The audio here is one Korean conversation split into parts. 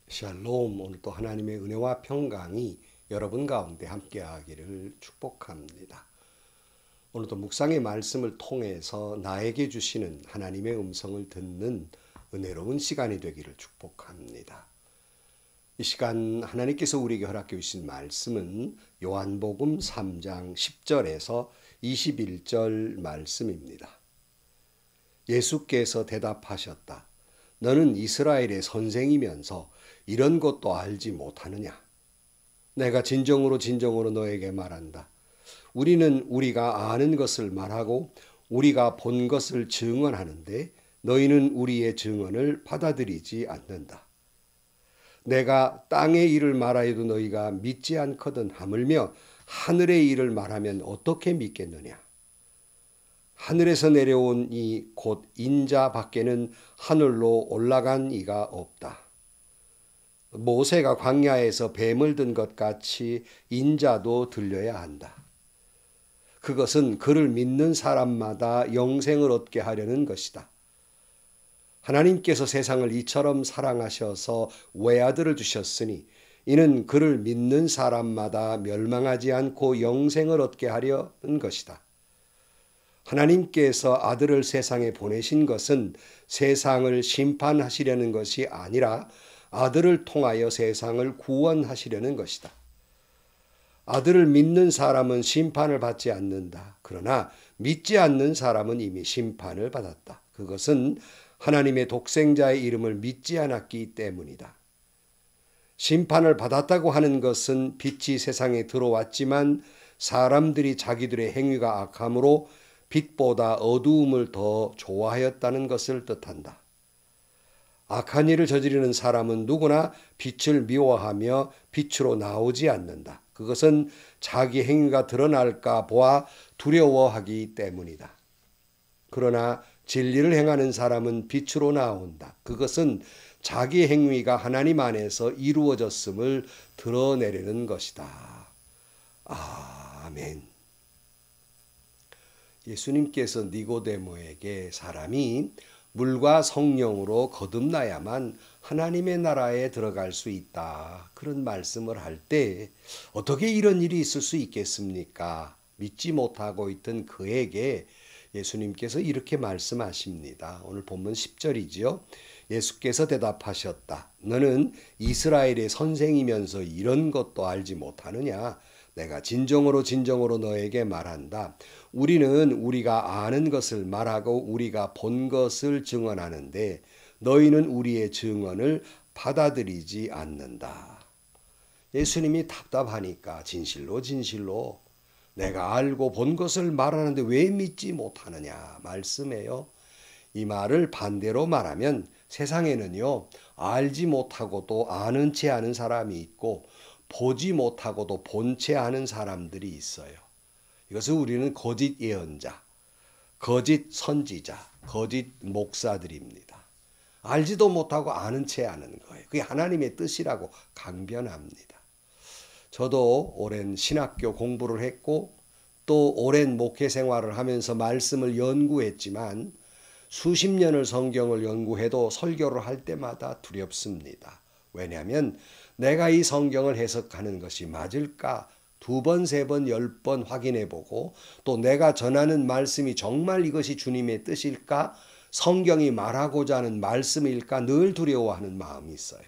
샬롬. 오늘도 하나님의 은혜와 평강이 여러분 가운데 함께하기를 축복합니다. 오늘도 묵상의 말씀을 통해서 나에게 주시는 하나님의 음성을 듣는 은혜로운 시간이 되기를 축복합니다. 이 시간 하나님께서 우리에게 허락해 주신 말씀은 요한복음 3장 10절에서 21절 말씀입니다. 예수께서 대답하셨다. 너는 이스라엘의 선생이면서 이런 것도 알지 못하느냐? 내가 진정으로 너에게 말한다. 우리는 우리가 아는 것을 말하고 우리가 본 것을 증언하는데 너희는 우리의 증언을 받아들이지 않는다. 내가 땅의 일을 말하여도 너희가 믿지 않거든 하물며 하늘의 일을 말하면 어떻게 믿겠느냐? 하늘에서 내려온 이 곧 인자 밖에는 하늘로 올라간 이가 없다. 모세가 광야에서 뱀을 든 것 같이 인자도 들려야 한다. 그것은 그를 믿는 사람마다 영생을 얻게 하려는 것이다. 하나님께서 세상을 이처럼 사랑하셔서 외아들을 주셨으니 이는 그를 믿는 사람마다 멸망하지 않고 영생을 얻게 하려는 것이다. 하나님께서 아들을 세상에 보내신 것은 세상을 심판하시려는 것이 아니라 아들을 통하여 세상을 구원하시려는 것이다. 아들을 믿는 사람은 심판을 받지 않는다. 그러나 믿지 않는 사람은 이미 심판을 받았다. 그것은 하나님의 독생자의 이름을 믿지 않았기 때문이다. 심판을 받았다고 하는 것은 빛이 세상에 들어왔지만 사람들이 자기들의 행위가 악함으로 빛보다 어두움을 더 좋아하였다는 것을 뜻한다. 악한 일을 저지르는 사람은 누구나 빛을 미워하며 빛으로 나오지 않는다. 그것은 자기 행위가 드러날까 보아 두려워하기 때문이다. 그러나 진리를 행하는 사람은 빛으로 나온다. 그것은 자기 행위가 하나님 안에서 이루어졌음을 드러내려는 것이다. 아멘. 예수님께서 니고데모에게 사람이 물과 성령으로 거듭나야만 하나님의 나라에 들어갈 수 있다. 그런 말씀을 할 때 어떻게 이런 일이 있을 수 있겠습니까? 믿지 못하고 있던 그에게 예수님께서 이렇게 말씀하십니다. 오늘 본문 10절이지요. 예수께서 대답하셨다. 너는 이스라엘의 선생이면서 이런 것도 알지 못하느냐? 내가 진정으로 너에게 말한다. 우리는 우리가 아는 것을 말하고 우리가 본 것을 증언하는데 너희는 우리의 증언을 받아들이지 않는다. 예수님이 답답하니까 진실로 내가 알고 본 것을 말하는데 왜 믿지 못하느냐 말씀해요. 이 말을 반대로 말하면 세상에는요, 알지 못하고도 아는 채 하는 사람이 있고 보지 못하고도 본 채 하는 사람들이 있어요. 이것을 우리는 거짓 예언자, 거짓 선지자, 거짓 목사들입니다. 알지도 못하고 아는 채 하는 거예요. 그게 하나님의 뜻이라고 강변합니다. 저도 오랜 신학교 공부를 했고 또 오랜 목회 생활을 하면서 말씀을 연구했지만 수십 년을 성경을 연구해도 설교를 할 때마다 두렵습니다. 왜냐하면 내가 이 성경을 해석하는 것이 맞을까? 2번, 3번, 10번 확인해보고 또 내가 전하는 말씀이 정말 이것이 주님의 뜻일까? 성경이 말하고자 하는 말씀일까? 늘 두려워하는 마음이 있어요.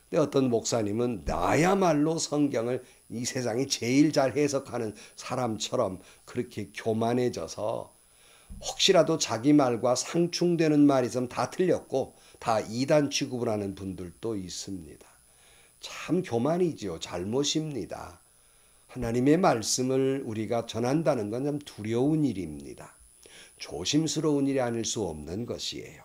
근데 어떤 목사님은 나야말로 성경을 이 세상에 제일 잘 해석하는 사람처럼 그렇게 교만해져서 혹시라도 자기 말과 상충되는 말이 있으면 다 틀렸고 다 이단 취급을 하는 분들도 있습니다. 참 교만이지요. 잘못입니다. 하나님의 말씀을 우리가 전한다는 건 참 두려운 일입니다. 조심스러운 일이 아닐 수 없는 것이에요.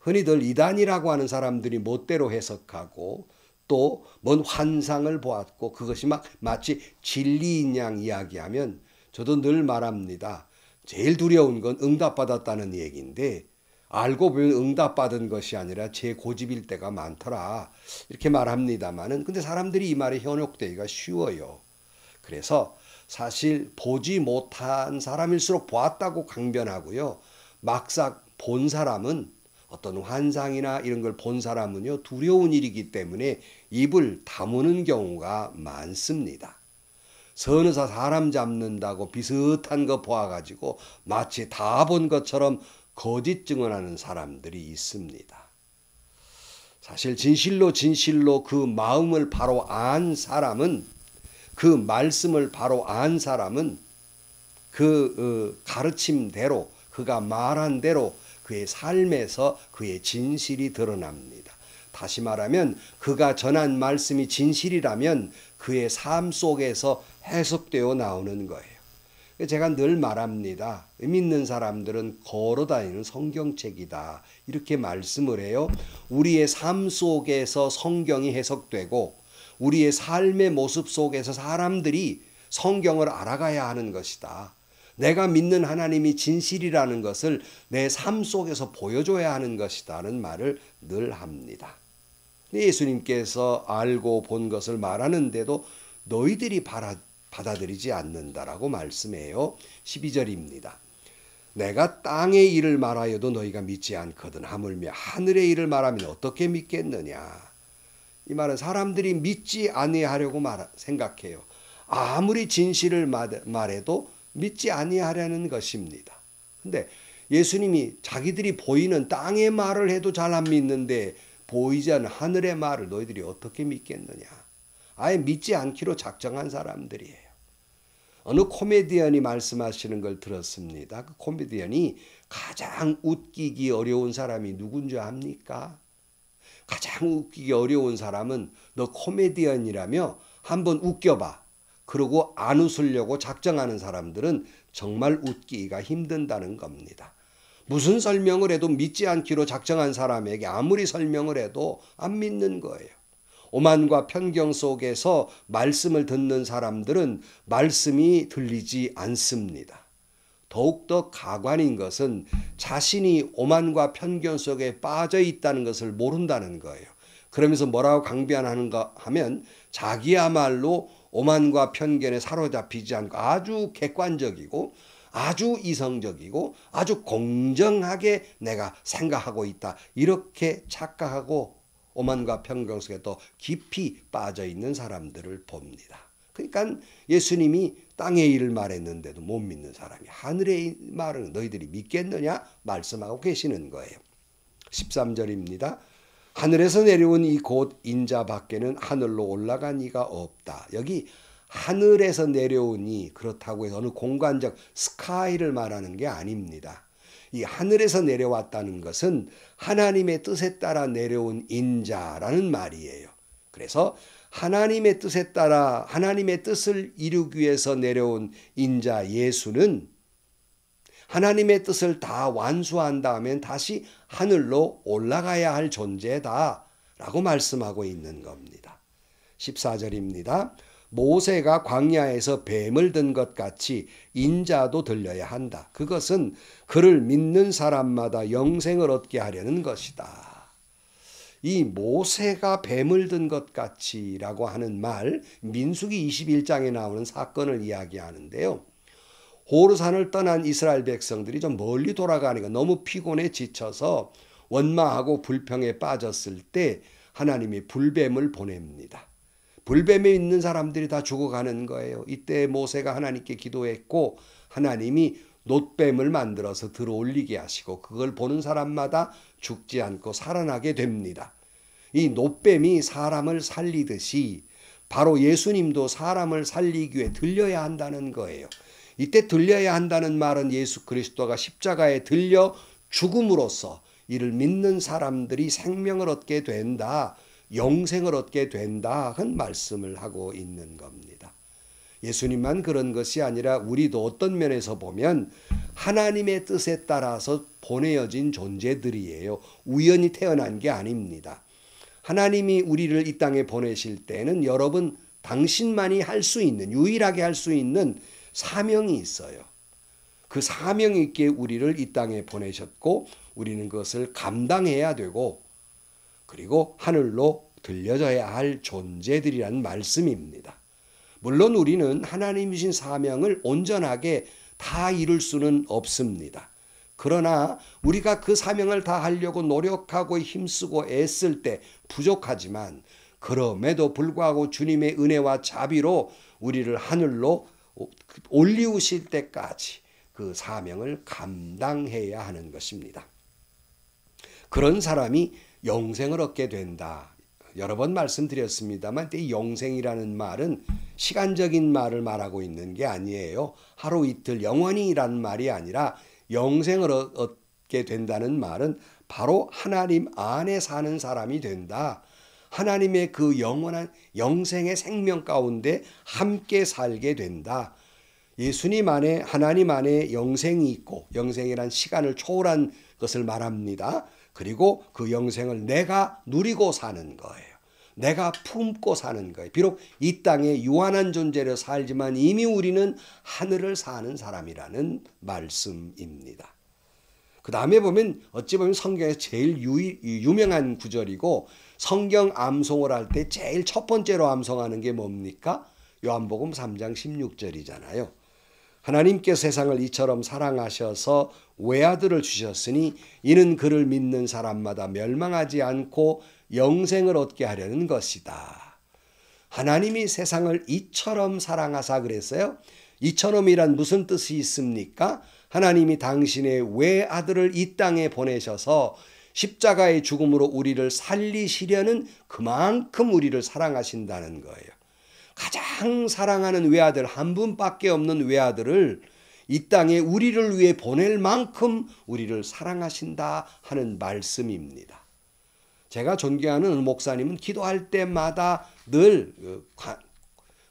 흔히들 이단이라고 하는 사람들이 멋대로 해석하고 또 뭔 환상을 보았고 그것이 마치 진리인 양 이야기하면 저도 늘 말합니다. 제일 두려운 건 응답받았다는 얘기인데 알고 보면 응답받은 것이 아니라 제 고집일 때가 많더라. 이렇게 말합니다마는 근데 사람들이 이 말에 현혹되기가 쉬워요. 그래서 사실 보지 못한 사람일수록 보았다고 강변하고요. 막상 본 사람은 어떤 환상이나 이런 걸 본 사람은요, 두려운 일이기 때문에 입을 다무는 경우가 많습니다. 선의사 사람 잡는다고 비슷한 거 보아가지고 마치 다 본 것처럼 거짓 증언하는 사람들이 있습니다. 사실 진실로 그 마음을 바로 안 사람은, 그 말씀을 바로 안 사람은 그 가르침대로, 그가 말한 대로 그의 삶에서 그의 진실이 드러납니다. 다시 말하면 그가 전한 말씀이 진실이라면 그의 삶 속에서 해석되어 나오는 거예요. 제가 늘 말합니다. 믿는 사람들은 걸어다니는 성경책이다, 이렇게 말씀을 해요. 우리의 삶 속에서 성경이 해석되고 우리의 삶의 모습 속에서 사람들이 성경을 알아가야 하는 것이다. 내가 믿는 하나님이 진실이라는 것을 내 삶 속에서 보여줘야 하는 것이다는 말을 늘 합니다. 예수님께서 알고 본 것을 말하는데도 너희들이 받아들이지 않는다라고 말씀해요. 12절입니다. 내가 땅의 일을 말하여도 너희가 믿지 않거든 하물며 하늘의 일을 말하면 어떻게 믿겠느냐. 이 말은 사람들이 믿지 아니하려고 생각해요. 아무리 진실을 말해도 믿지 아니하려는 것입니다. 근데 예수님이 자기들이 보이는 땅의 말을 해도 잘 안 믿는데 보이지 않는 하늘의 말을 너희들이 어떻게 믿겠느냐. 아예 믿지 않기로 작정한 사람들이에요. 어느 코미디언이 말씀하시는 걸 들었습니다. 그 코미디언이 가장 웃기기 어려운 사람이 누군지 압니까? 가장 웃기기 어려운 사람은 너 코미디언이라며 한번 웃겨봐. 그러고 안 웃으려고 작정하는 사람들은 정말 웃기기가 힘든다는 겁니다. 무슨 설명을 해도 믿지 않기로 작정한 사람에게 아무리 설명을 해도 안 믿는 거예요. 오만과 편견 속에서 말씀을 듣는 사람들은 말씀이 들리지 않습니다. 더욱더 가관인 것은 자신이 오만과 편견 속에 빠져 있다는 것을 모른다는 거예요. 그러면서 뭐라고 강변하는가 하면 자기야말로 오만과 편견에 사로잡히지 않고 아주 객관적이고 아주 이성적이고 아주 공정하게 내가 생각하고 있다, 이렇게 착각하고 오만과 편견 속에 또 깊이 빠져 있는 사람들을 봅니다. 그러니까 예수님이 땅의 일을 말했는데도 못 믿는 사람이 하늘의 말을 너희들이 믿겠느냐 말씀하고 계시는 거예요. 13절입니다. 하늘에서 내려온 이 곧 인자 밖에는 하늘로 올라간 이가 없다. 여기 하늘에서 내려온 이, 그렇다고 해서 어느 공간적 스카이를 말하는 게 아닙니다. 이 하늘에서 내려왔다는 것은 하나님의 뜻에 따라 내려온 인자라는 말이에요. 그래서 하나님의 뜻에 따라 하나님의 뜻을 이루기 위해서 내려온 인자 예수는 하나님의 뜻을 다 완수한 다음엔 다시 하늘로 올라가야 할 존재다라고 말씀하고 있는 겁니다. 14절입니다. 모세가 광야에서 뱀을 든 것 같이 인자도 들려야 한다. 그것은 그를 믿는 사람마다 영생을 얻게 하려는 것이다. 이 모세가 뱀을 든 것 같이라고 하는 말, 민수기 21장에 나오는 사건을 이야기하는데요. 호르산을 떠난 이스라엘 백성들이 좀 멀리 돌아가니까 너무 피곤해 지쳐서 원망하고 불평에 빠졌을 때 하나님이 불뱀을 보냅니다. 불뱀에 있는 사람들이 다 죽어가는 거예요. 이때 모세가 하나님께 기도했고 하나님이 놋뱀을 만들어서 들어올리게 하시고 그걸 보는 사람마다 죽지 않고 살아나게 됩니다. 이 놋뱀이 사람을 살리듯이 바로 예수님도 사람을 살리기 위해 들려야 한다는 거예요. 이때 들려야 한다는 말은 예수 그리스도가 십자가에 들려 죽음으로써 이를 믿는 사람들이 생명을 얻게 된다, 영생을 얻게 된다 한 말씀을 하고 있는 겁니다. 예수님만 그런 것이 아니라 우리도 어떤 면에서 보면 하나님의 뜻에 따라서 보내어진 존재들이에요. 우연히 태어난 게 아닙니다. 하나님이 우리를 이 땅에 보내실 때는 여러분 당신만이 할 수 있는, 유일하게 할 수 있는 사명이 있어요. 그 사명 있게 우리를 이 땅에 보내셨고 우리는 그것을 감당해야 되고 그리고 하늘로 들려져야 할 존재들이라는 말씀입니다. 물론 우리는 하나님 주신 사명을 온전하게 다 이룰 수는 없습니다. 그러나 우리가 그 사명을 다하려고 노력하고 힘쓰고 애쓸 때 부족하지만 그럼에도 불구하고 주님의 은혜와 자비로 우리를 하늘로 올리우실 때까지 그 사명을 감당해야 하는 것입니다. 그런 사람이 영생을 얻게 된다. 여러 번 말씀드렸습니다만 이 영생이라는 말은 시간적인 말을 말하고 있는 게 아니에요. 하루 이틀 영원히라는 말이 아니라 영생을 얻게 된다는 말은 바로 하나님 안에 사는 사람이 된다. 하나님의 그 영원한 영생의 생명 가운데 함께 살게 된다. 예수님 안에 하나님 안에 영생이 있고 영생이란 시간을 초월한 것을 말합니다. 그리고 그 영생을 내가 누리고 사는 거예요. 내가 품고 사는 거예요. 비록 이 땅에 유한한 존재로 살지만 이미 우리는 하늘을 사는 사람이라는 말씀입니다. 그 다음에 보면 어찌 보면 성경에서 제일 유명한 구절이고 성경 암송을 할 때 제일 첫 번째로 암송하는 게 뭡니까? 요한복음 3장 16절이잖아요. 하나님께서 세상을 이처럼 사랑하셔서 외아들을 주셨으니 이는 그를 믿는 사람마다 멸망하지 않고 영생을 얻게 하려는 것이다. 하나님이 세상을 이처럼 사랑하사 그랬어요. 이처럼이란 무슨 뜻이 있습니까? 하나님이 당신의 외아들을 이 땅에 보내셔서 십자가의 죽음으로 우리를 살리시려는 그만큼 우리를 사랑하신다는 거예요. 가장 사랑하는 외아들 한 분밖에 없는 외아들을 이 땅에 우리를 위해 보낼 만큼 우리를 사랑하신다 하는 말씀입니다. 제가 존경하는 목사님은 기도할 때마다 늘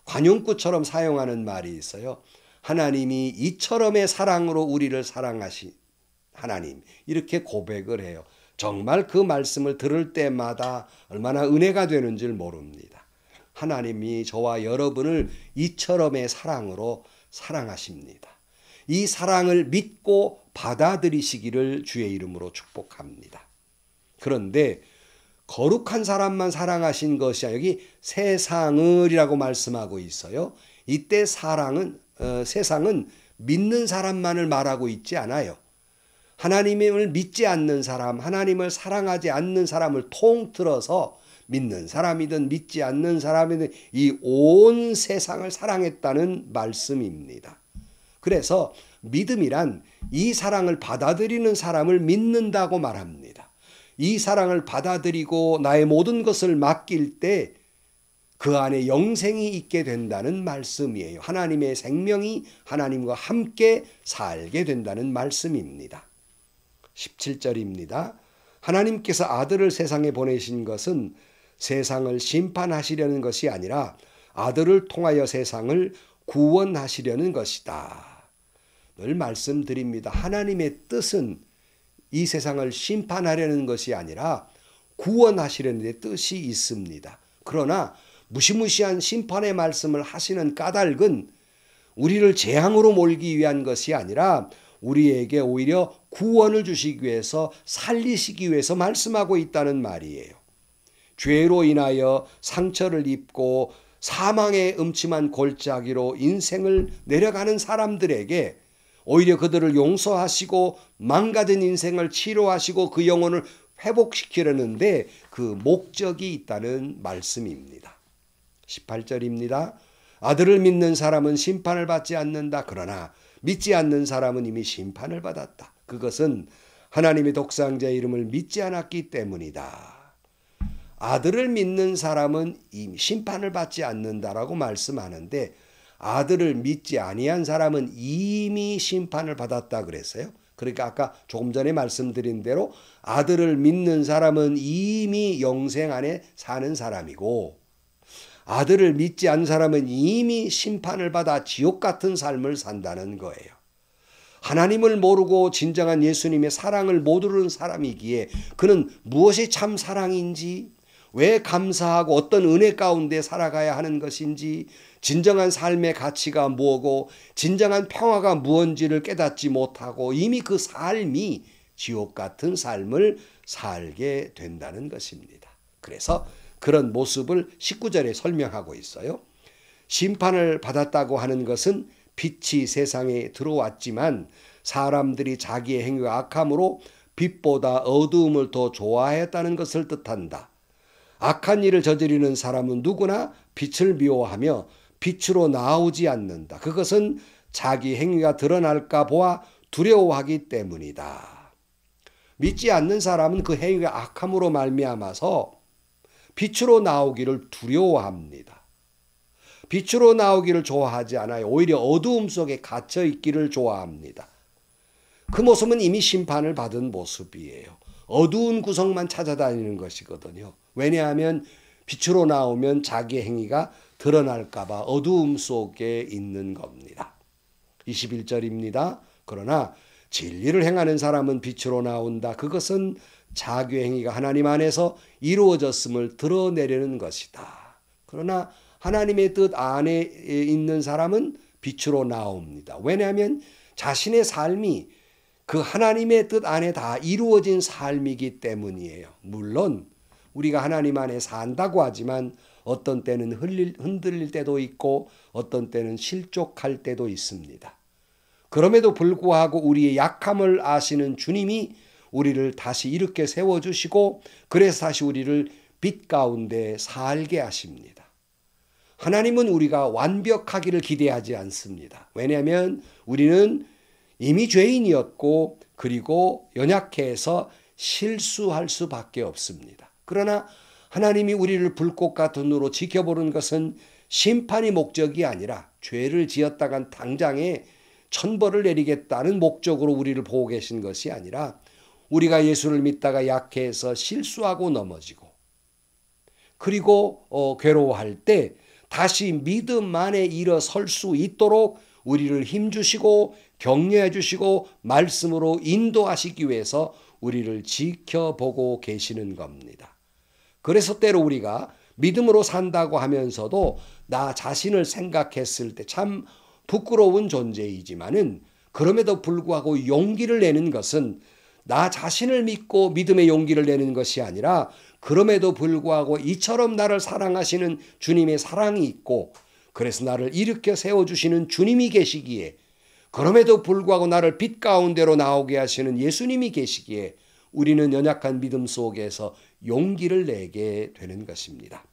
관용구처럼 사용하는 말이 있어요. 하나님이 이처럼의 사랑으로 우리를 사랑하신 하나님, 이렇게 고백을 해요. 정말 그 말씀을 들을 때마다 얼마나 은혜가 되는 줄 모릅니다. 하나님이 저와 여러분을 이처럼의 사랑으로 사랑하십니다. 이 사랑을 믿고 받아들이시기를 주의 이름으로 축복합니다. 그런데 거룩한 사람만 사랑하신 것이 아니라 여기 세상을이라고 말씀하고 있어요. 이때 세상은 믿는 사람만을 말하고 있지 않아요. 하나님을 믿지 않는 사람, 하나님을 사랑하지 않는 사람을 통틀어서 믿는 사람이든 믿지 않는 사람이든 이 온 세상을 사랑했다는 말씀입니다. 그래서 믿음이란 이 사랑을 받아들이는 사람을 믿는다고 말합니다. 이 사랑을 받아들이고 나의 모든 것을 맡길 때 그 안에 영생이 있게 된다는 말씀이에요. 하나님의 생명이 하나님과 함께 살게 된다는 말씀입니다. 17절입니다. 하나님께서 아들을 세상에 보내신 것은 세상을 심판하시려는 것이 아니라 아들을 통하여 세상을 구원하시려는 것이다. 늘 말씀드립니다. 하나님의 뜻은 이 세상을 심판하려는 것이 아니라 구원하시려는 데 뜻이 있습니다. 그러나 무시무시한 심판의 말씀을 하시는 까닭은 우리를 재앙으로 몰기 위한 것이 아니라 우리에게 오히려 구원을 주시기 위해서 살리시기 위해서 말씀하고 있다는 말이에요. 죄로 인하여 상처를 입고 사망의 음침한 골짜기로 인생을 내려가는 사람들에게 오히려 그들을 용서하시고 망가진 인생을 치료하시고 그 영혼을 회복시키려는데 그 목적이 있다는 말씀입니다. 18절입니다. 아들을 믿는 사람은 심판을 받지 않는다. 그러나 믿지 않는 사람은 이미 심판을 받았다. 그것은 하나님의 독생자의 이름을 믿지 않았기 때문이다. 아들을 믿는 사람은 이미 심판을 받지 않는다라고 말씀하는데 아들을 믿지 아니한 사람은 이미 심판을 받았다 그랬어요. 그러니까 아까 조금 전에 말씀드린 대로 아들을 믿는 사람은 이미 영생 안에 사는 사람이고 아들을 믿지 않는 사람은 이미 심판을 받아 지옥 같은 삶을 산다는 거예요. 하나님을 모르고 진정한 예수님의 사랑을 모르는 사람이기에 그는 무엇이 참 사랑인지, 왜 감사하고 어떤 은혜 가운데 살아가야 하는 것인지, 진정한 삶의 가치가 뭐고 진정한 평화가 무엇인지를 깨닫지 못하고 이미 그 삶이 지옥 같은 삶을 살게 된다는 것입니다. 그래서 그런 모습을 19절에 설명하고 있어요. 심판을 받았다고 하는 것은 빛이 세상에 들어왔지만 사람들이 자기의 행위가 악함으로 빛보다 어두움을 더 좋아했다는 것을 뜻한다. 악한 일을 저지르는 사람은 누구나 빛을 미워하며 빛으로 나오지 않는다. 그것은 자기 행위가 드러날까 보아 두려워하기 때문이다. 믿지 않는 사람은 그 행위가 악함으로 말미암아서 빛으로 나오기를 두려워합니다. 빛으로 나오기를 좋아하지 않아요. 오히려 어두움 속에 갇혀 있기를 좋아합니다. 그 모습은 이미 심판을 받은 모습이에요. 어두운 구석만 찾아다니는 것이거든요. 왜냐하면 빛으로 나오면 자기의 행위가 드러날까 봐 어두움 속에 있는 겁니다. 21절입니다. 그러나 진리를 행하는 사람은 빛으로 나온다. 그것은 자기의 행위가 하나님 안에서 이루어졌음을 드러내려는 것이다. 그러나 하나님의 뜻 안에 있는 사람은 빛으로 나옵니다. 왜냐하면 자신의 삶이 그 하나님의 뜻 안에 다 이루어진 삶이기 때문이에요. 물론 우리가 하나님 안에 산다고 하지만 어떤 때는 흔들릴 때도 있고 어떤 때는 실족할 때도 있습니다. 그럼에도 불구하고 우리의 약함을 아시는 주님이 우리를 다시 일으켜 세워주시고 그래서 다시 우리를 빛 가운데 살게 하십니다. 하나님은 우리가 완벽하기를 기대하지 않습니다. 왜냐하면 우리는 이미 죄인이었고 그리고 연약해서 실수할 수밖에 없습니다. 그러나 하나님이 우리를 불꽃 같은 눈으로 지켜보는 것은 심판이 목적이 아니라 죄를 지었다간 당장에 천벌을 내리겠다는 목적으로 우리를 보고 계신 것이 아니라 우리가 예수를 믿다가 약해서 실수하고 넘어지고 그리고 괴로워할 때 다시 믿음 안에 일어설 수 있도록 우리를 힘주시고 격려해 주시고 말씀으로 인도하시기 위해서 우리를 지켜보고 계시는 겁니다. 그래서 때로 우리가 믿음으로 산다고 하면서도 나 자신을 생각했을 때 참 부끄러운 존재이지만은 그럼에도 불구하고 용기를 내는 것은 나 자신을 믿고 믿음의 용기를 내는 것이 아니라 그럼에도 불구하고 이처럼 나를 사랑하시는 주님의 사랑이 있고 그래서 나를 일으켜 세워주시는 주님이 계시기에 그럼에도 불구하고 나를 빛 가운데로 나오게 하시는 예수님이 계시기에 우리는 연약한 믿음 속에서 용기를 내게 되는 것입니다.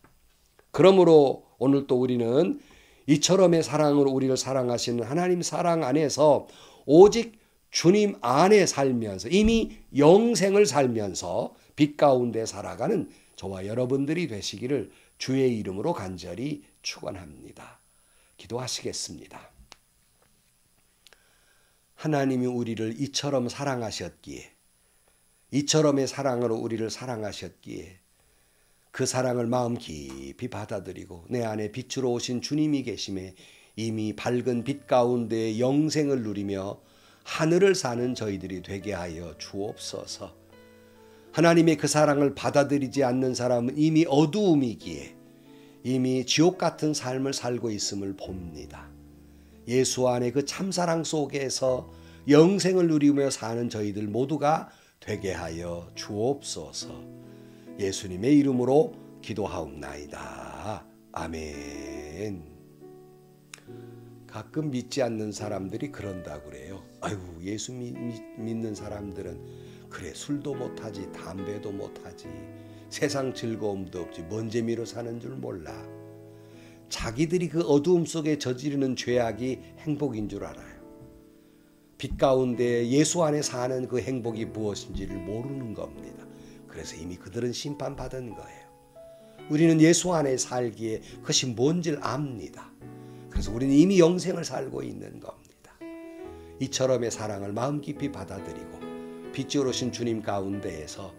그러므로 오늘 또 우리는 이처럼의 사랑으로 우리를 사랑하시는 하나님 사랑 안에서 오직 주님 안에 살면서 이미 영생을 살면서 빛 가운데 살아가는 저와 여러분들이 되시기를 주의 이름으로 간절히 축원합니다. 기도하시겠습니다. 하나님이 우리를 이처럼 사랑하셨기에 이처럼의 사랑으로 우리를 사랑하셨기에 그 사랑을 마음 깊이 받아들이고 내 안에 빛으로 오신 주님이 계심에 이미 밝은 빛 가운데 영생을 누리며 하늘을 사는 저희들이 되게 하여 주옵소서. 하나님의 그 사랑을 받아들이지 않는 사람은 이미 어두움이기에 이미 지옥 같은 삶을 살고 있음을 봅니다. 예수 안에 그 참사랑 속에서 영생을 누리며 사는 저희들 모두가 되게 하여 주옵소서. 예수님의 이름으로 기도하옵나이다. 아멘. 가끔 믿지 않는 사람들이 그런다고 그래요. 아유, 예수 믿는 사람들은 그래 술도 못하지 담배도 못하지 세상 즐거움도 없지 뭔 재미로 사는 줄 몰라. 자기들이 그 어두움 속에 저지르는 죄악이 행복인 줄 알아요. 빛 가운데 예수 안에 사는 그 행복이 무엇인지를 모르는 겁니다. 그래서 이미 그들은 심판받은 거예요. 우리는 예수 안에 살기에 그것이 뭔지를 압니다. 그래서 우리는 이미 영생을 살고 있는 겁니다. 이처럼의 사랑을 마음 깊이 받아들이고 빛으로 오신 주님 가운데에서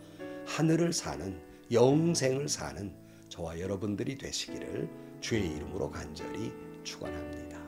하늘을 사는 영생을 사는 저와 여러분들이 되시기를 주의 이름으로 간절히 축원합니다.